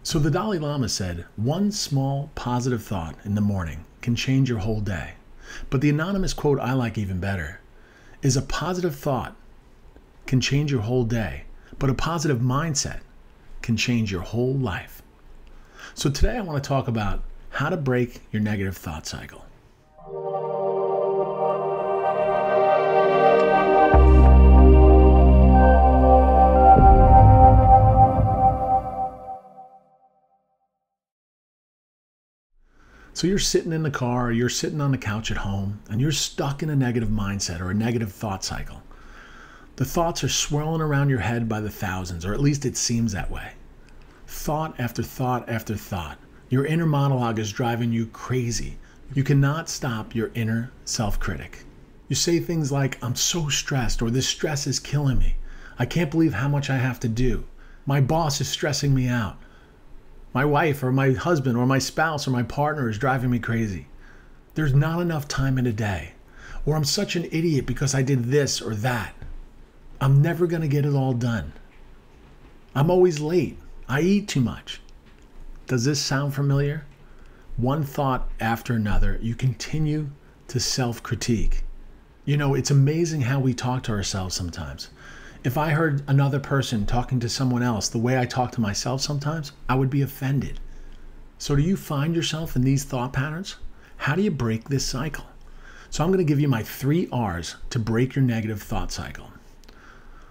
So the Dalai Lama said, one small positive thought in the morning can change your whole day. But the anonymous quote I like even better is, a positive thought can change your whole day, but a positive mindset can change your whole life. So today I want to talk about how to break your negative thought cycle. So you're sitting in the car, or you're sitting on the couch at home, and you're stuck in a negative mindset or a negative thought cycle. The thoughts are swirling around your head by the thousands, or at least it seems that way. Thought after thought after thought. Your inner monologue is driving you crazy. You cannot stop your inner self-critic. You say things like, I'm so stressed, or this stress is killing me. I can't believe how much I have to do. My boss is stressing me out. My wife or my husband or my spouse or my partner is driving me crazy. There's not enough time in a day. Or I'm such an idiot because I did this or that. I'm never going to get it all done. I'm always late. I eat too much. Does this sound familiar? One thought after another, you continue to self-critique. You know, it's amazing how we talk to ourselves sometimes. If I heard another person talking to someone else the way I talk to myself sometimes, I would be offended. So do you find yourself in these thought patterns? How do you break this cycle? So I'm going to give you my 3 R's to break your negative thought cycle.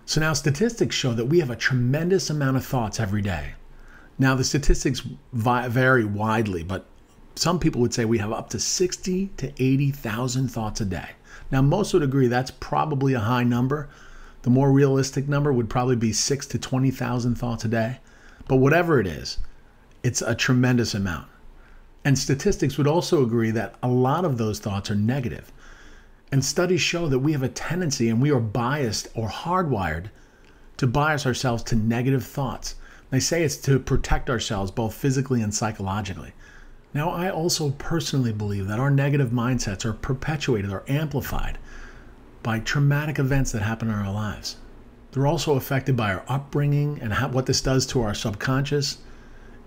So now statistics show that we have a tremendous amount of thoughts every day. Now the statistics vary widely, but some people would say we have up to 60 to 80,000 thoughts a day. Now most would agree that's probably a high number. The more realistic number would probably be 6,000 to 20,000 thoughts a day. But whatever it is, it's a tremendous amount. And statistics would also agree that a lot of those thoughts are negative. And studies show that we have a tendency, and we are biased or hardwired to bias ourselves to negative thoughts. They say it's to protect ourselves both physically and psychologically. Now, I also personally believe that our negative mindsets are perpetuated or amplified by traumatic events that happen in our lives. They're also affected by our upbringing and what this does to our subconscious,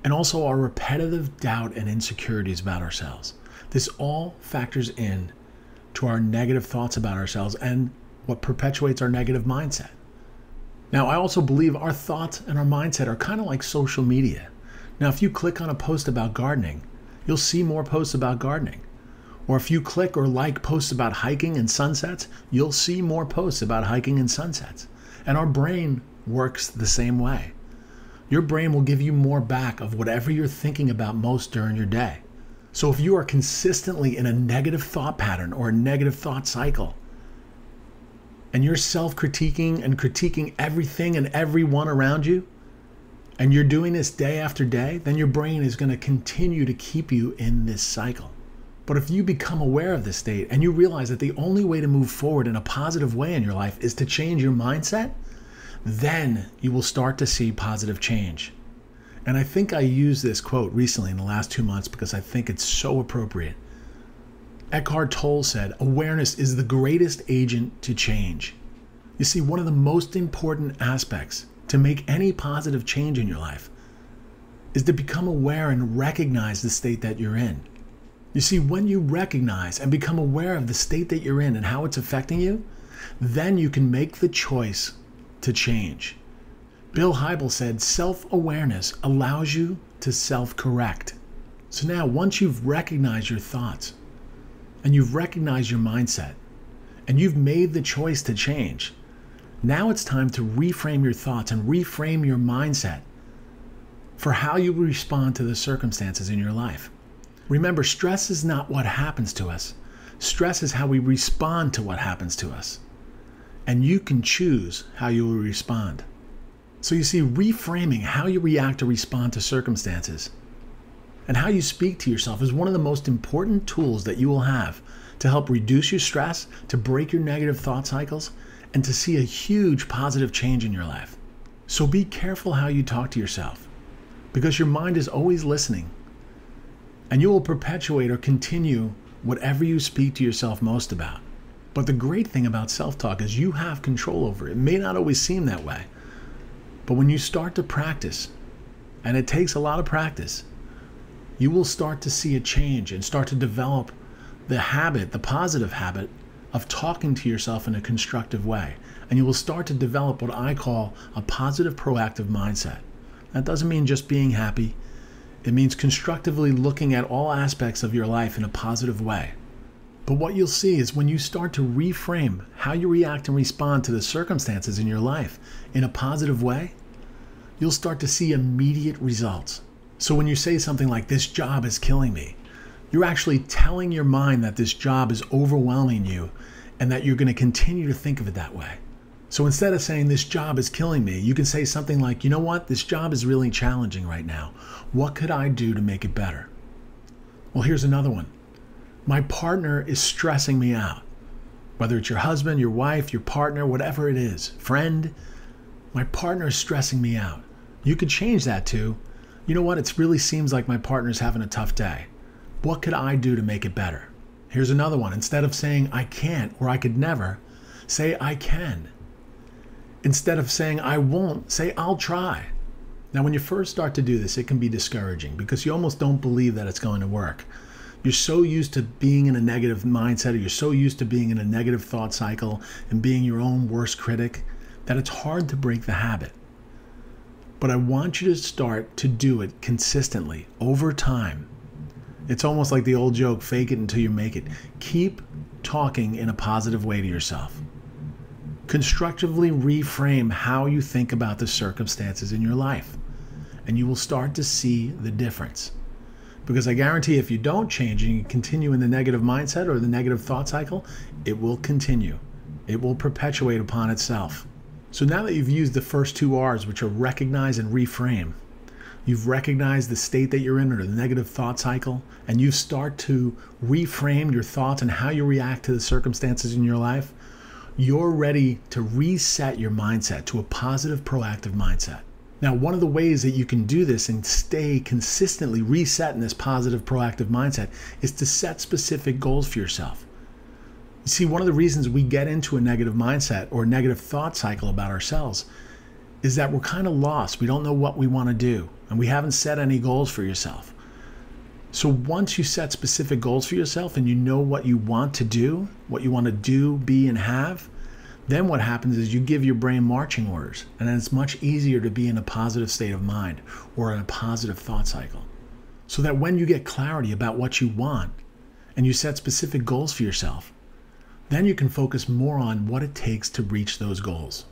and also our repetitive doubt and insecurities about ourselves. This all factors in to our negative thoughts about ourselves and what perpetuates our negative mindset. Now, I also believe our thoughts and our mindset are kind of like social media. Now, if you click on a post about gardening, you'll see more posts about gardening. Or if you click or like posts about hiking and sunsets, you'll see more posts about hiking and sunsets. And our brain works the same way. Your brain will give you more back of whatever you're thinking about most during your day. So if you are consistently in a negative thought pattern or a negative thought cycle, and you're self-critiquing and critiquing everything and everyone around you, and you're doing this day after day, then your brain is going to continue to keep you in this cycle. But if you become aware of this state and you realize that the only way to move forward in a positive way in your life is to change your mindset, then you will start to see positive change. And I think I used this quote recently in the last 2 months because I think it's so appropriate. Eckhart Tolle said, awareness is the greatest agent to change. You see, one of the most important aspects to make any positive change in your life is to become aware and recognize the state that you're in. You see, when you recognize and become aware of the state that you're in and how it's affecting you, then you can make the choice to change. Bill Hybels said, self-awareness allows you to self-correct. So now, once you've recognized your thoughts, and you've recognized your mindset, and you've made the choice to change, now it's time to reframe your thoughts and reframe your mindset for how you respond to the circumstances in your life. Remember, stress is not what happens to us. Stress is how we respond to what happens to us. And you can choose how you will respond. So you see, reframing how you react or respond to circumstances and how you speak to yourself is one of the most important tools that you will have to help reduce your stress, to break your negative thought cycles, and to see a huge positive change in your life. So be careful how you talk to yourself, because your mind is always listening. And you will perpetuate or continue whatever you speak to yourself most about. But the great thing about self-talk is you have control over it. It may not always seem that way. But when you start to practice and it takes a lot of practice, you will start to see a change and start to develop the habit, the positive habit of talking to yourself in a constructive way. And you will start to develop what I call a positive proactive mindset. That doesn't mean just being happy. It means constructively looking at all aspects of your life in a positive way. But what you'll see is when you start to reframe how you react and respond to the circumstances in your life in a positive way, you'll start to see immediate results. So when you say something like, "This job is killing me," you're actually telling your mind that this job is overwhelming you and that you're going to continue to think of it that way. So instead of saying, "This job is killing me," you can say something like, "You know what? This job is really challenging right now. What could I do to make it better?" Well, here's another one. "My partner is stressing me out." Whether it's your husband, your wife, your partner, whatever it is, friend, "My partner is stressing me out." You could change that to, "You know what? It really seems like my partner's having a tough day. What could I do to make it better?" Here's another one. Instead of saying, "I can't" or "I could never," say, "I can." Instead of saying, "I won't," say, "I'll try." Now, when you first start to do this, it can be discouraging because you almost don't believe that it's going to work. You're so used to being in a negative mindset, or you're so used to being in a negative thought cycle and being your own worst critic that it's hard to break the habit. But I want you to start to do it consistently over time. It's almost like the old joke, fake it until you make it. Keep talking in a positive way to yourself. Constructively reframe how you think about the circumstances in your life, and you will start to see the difference. Because I guarantee if you don't change and you continue in the negative mindset or the negative thought cycle, it will continue. It will perpetuate upon itself. So now that you've used the first two R's, which are recognize and reframe, you've recognized the state that you're in or the negative thought cycle, and you start to reframe your thoughts and how you react to the circumstances in your life, you're ready to reset your mindset to a positive, proactive mindset. Now, one of the ways that you can do this and stay consistently reset in this positive, proactive mindset is to set specific goals for yourself. You see, one of the reasons we get into a negative mindset or negative thought cycle about ourselves is that we're kind of lost. We don't know what we want to do, and we haven't set any goals for yourself. So once you set specific goals for yourself and you know what you want to do, be, and have, then what happens is you give your brain marching orders, and then it's much easier to be in a positive state of mind or in a positive thought cycle. So that when you get clarity about what you want and you set specific goals for yourself, then you can focus more on what it takes to reach those goals.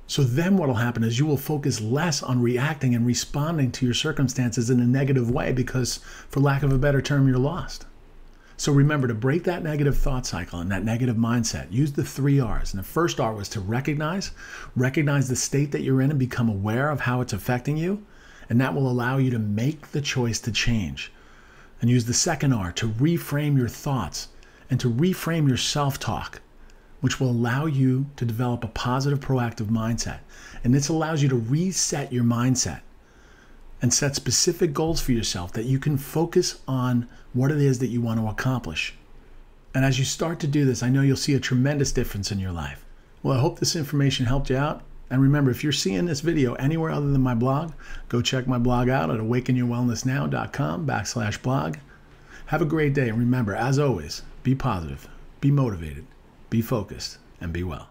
So then what will happen is you will focus less on reacting and responding to your circumstances in a negative way because, for lack of a better term, you're lost. So remember, to break that negative thought cycle and that negative mindset, use the 3 R's. And the first R was to recognize the state that you're in and become aware of how it's affecting you. And that will allow you to make the choice to change. And use the second R to reframe your thoughts and to reframe your self-talk, which will allow you to develop a positive, proactive mindset. And this allows you to reset your mindset and set specific goals for yourself that you can focus on what it is that you want to accomplish. And as you start to do this, I know you'll see a tremendous difference in your life. Well, I hope this information helped you out. And remember, if you're seeing this video anywhere other than my blog, go check my blog out at awakenyourwellnessnow.com/blog. Have a great day. And remember, as always, be positive, be motivated, be focused, and be well.